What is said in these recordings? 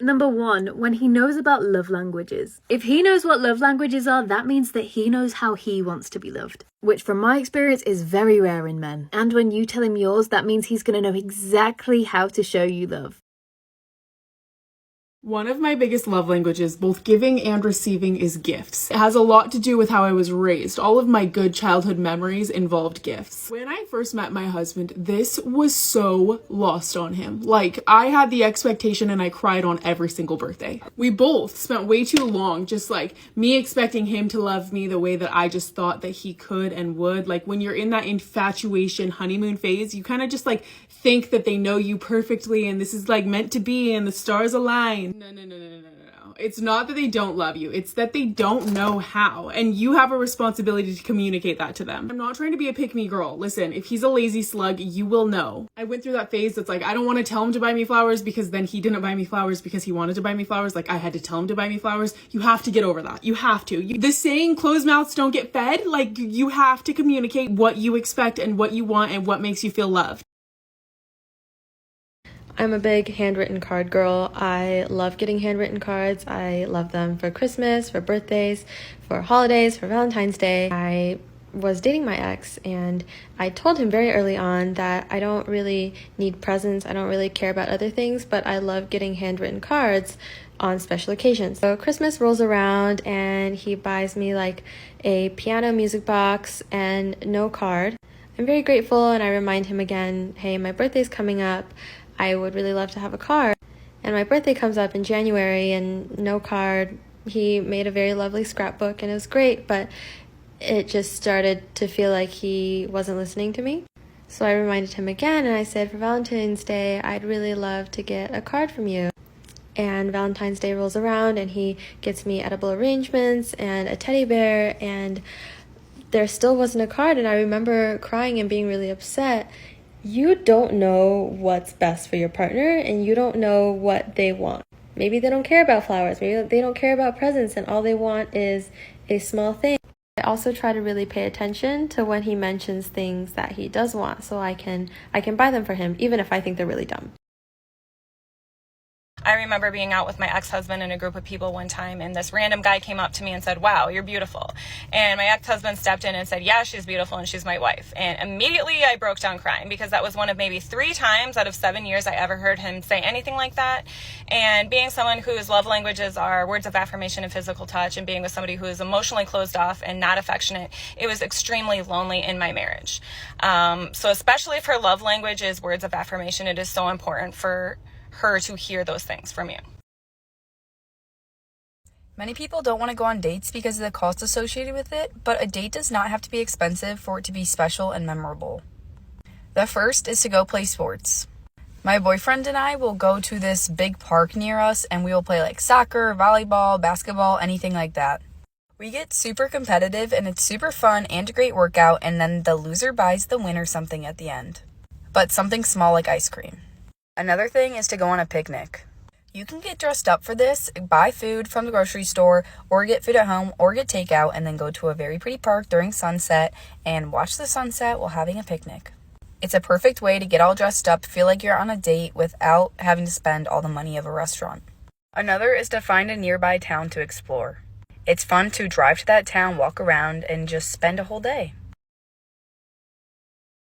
Number 1, when he knows about love languages. If he knows what love languages are, that means that he knows how he wants to be loved, which from my experience is very rare in men. And when you tell him yours, that means he's going to know exactly how to show you love. One of my biggest love languages, both giving and receiving, is gifts. It has a lot to do with how I was raised. All of my good childhood memories involved gifts. When I first met my husband, this was so lost on him. Like, I had the expectation and I cried on every single birthday. We both spent way too long just like me expecting him to love me the way that I just thought that he could and would. Like, when you're in that infatuation honeymoon phase, you kind of just like think that they know you perfectly and this is like meant to be and the stars align. No. It's not that they don't love you. It's that they don't know how. And you have a responsibility to communicate that to them. I'm not trying to be a pick-me girl. Listen, if he's a lazy slug, you will know. I went through that phase that's like, I don't want to tell him to buy me flowers because then he didn't buy me flowers because he wanted to buy me flowers. Like, I had to tell him to buy me flowers. You have to get over that. You have to. The saying, closed mouths don't get fed. Like, you have to communicate what you expect and what you want and what makes you feel loved. I'm a big handwritten card girl. I love getting handwritten cards. I love them for Christmas, for birthdays, for holidays, for Valentine's Day. I was dating my ex and I told him very early on that I don't really need presents. I don't really care about other things, but I love getting handwritten cards on special occasions. So Christmas rolls around and he buys me like a piano music box and no card. I'm very grateful and I remind him again, hey, my birthday's coming up. I would really love to have a card. And my birthday comes up in January and no card. He made a very lovely scrapbook and it was great, but it just started to feel like he wasn't listening to me. So I reminded him again and I said, for Valentine's Day, I'd really love to get a card from you. And Valentine's Day rolls around and he gets me edible arrangements and a teddy bear and there still wasn't a card. And I remember crying and being really upset. You don't know what's best for your partner and you don't know what they want. Maybe they don't care about flowers. Maybe they don't care about presents and all they want is a small thing. I also try to really pay attention to when he mentions things that he does want so I can buy them for him even if I think they're really dumb. I remember being out with my ex-husband and a group of people one time, and this random guy came up to me and said, wow, you're beautiful. And my ex-husband stepped in and said, yeah, she's beautiful and she's my wife. And immediately I broke down crying because that was one of maybe 3 times out of 7 years I ever heard him say anything like that. And being someone whose love languages are words of affirmation and physical touch, and being with somebody who is emotionally closed off and not affectionate, it was extremely lonely in my marriage. So especially if her love language is words of affirmation, it is so important for her to hear those things from you. Many people don't want to go on dates because of the cost associated with it, but a date does not have to be expensive for it to be special and memorable. The first is to go play sports. My boyfriend and I will go to this big park near us and we will play like soccer, volleyball, basketball, anything like that. We get super competitive and it's super fun and a great workout, and then the loser buys the winner something at the end. But something small like ice cream. Another thing is to go on a picnic. You can get dressed up for this, buy food from the grocery store, or get food at home, or get takeout, and then go to a very pretty park during sunset and watch the sunset while having a picnic. It's a perfect way to get all dressed up, feel like you're on a date without having to spend all the money of a restaurant. Another is to find a nearby town to explore. It's fun to drive to that town, walk around, and just spend a whole day.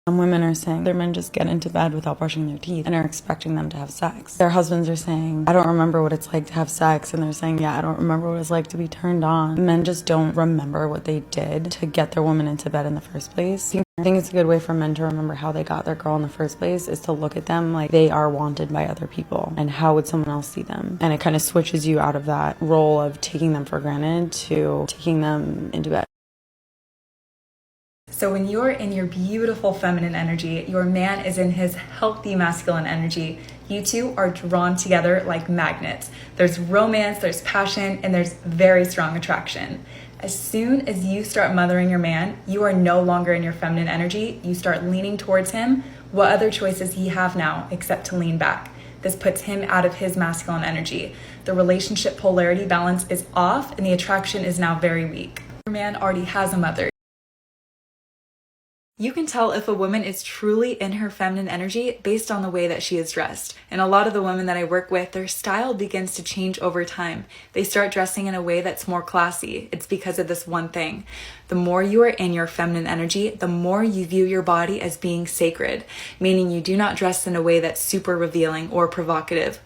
Some women are saying their men just get into bed without brushing their teeth and are expecting them to have sex. Their husbands are saying, I don't remember what it's like to have sex. And they're saying, yeah, I don't remember what it's like to be turned on. Men just don't remember what they did to get their woman into bed in the first place. I think it's a good way for men to remember how they got their girl in the first place is to look at them like they are wanted by other people. And how would someone else see them? And it kind of switches you out of that role of taking them for granted to taking them into bed. So when you're in your beautiful feminine energy, your man is in his healthy masculine energy, you two are drawn together like magnets. There's romance, there's passion, and there's very strong attraction. As soon as you start mothering your man, you are no longer in your feminine energy. You start leaning towards him. What other choices does he have now except to lean back? This puts him out of his masculine energy. The relationship polarity balance is off and the attraction is now very weak. Your man already has a mother. You can tell if a woman is truly in her feminine energy based on the way that she is dressed. And a lot of the women that I work with, their style begins to change over time. They start dressing in a way that's more classy. It's because of this one thing. The more you are in your feminine energy, the more you view your body as being sacred, meaning you do not dress in a way that's super revealing or provocative.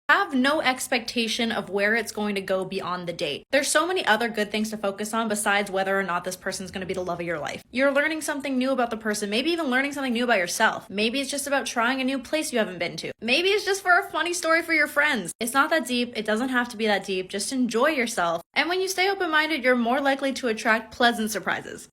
Have no expectation of where it's going to go beyond the date. There's so many other good things to focus on besides whether or not this person's going to be the love of your life. You're learning something new about the person, maybe even learning something new about yourself. Maybe it's just about trying a new place you haven't been to. Maybe it's just for a funny story for your friends. It's not that deep. It doesn't have to be that deep. Just enjoy yourself. And when you stay open-minded, you're more likely to attract pleasant surprises.